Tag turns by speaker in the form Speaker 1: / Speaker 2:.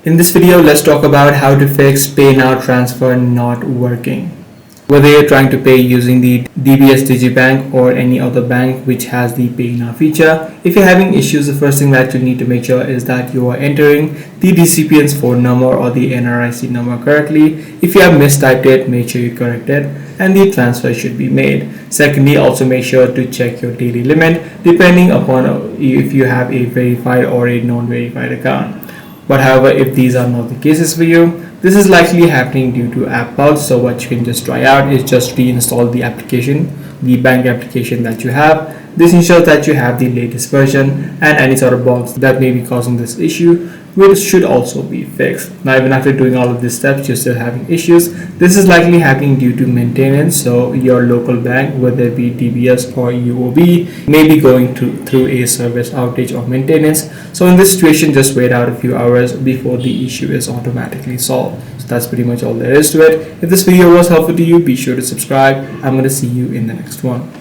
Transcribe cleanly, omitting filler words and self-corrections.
Speaker 1: In this video, let's talk about how to fix PayNow transfer not working. Whether you're trying to pay using the DBS Digibank or any other bank which has the PayNow feature, if you're having issues, the first thing that you need to make sure is that you are entering the recipient's phone number or the NRIC number correctly. If you have mistyped it, make sure you correct it and the transfer should be made. Secondly, also make sure to check your daily limit depending upon if you have a verified or a non-verified account. But however, if these are not the cases for you, this is likely happening due to app bugs. So what you can just try out is just reinstall the application, the bank application that you have. This ensures that you have the latest version, and any sort of bugs that may be causing this issue should also be fixed. Now, even after doing all of these steps, you're still having issues. This is likely happening due to maintenance. So your local bank, whether it be DBS or UOB, may be going through a service outage or maintenance. So in this situation, just wait out a few hours before the issue is automatically solved. So that's pretty much all there is to it. If this video was helpful to you, be sure to subscribe. I'm going to see you in the next one.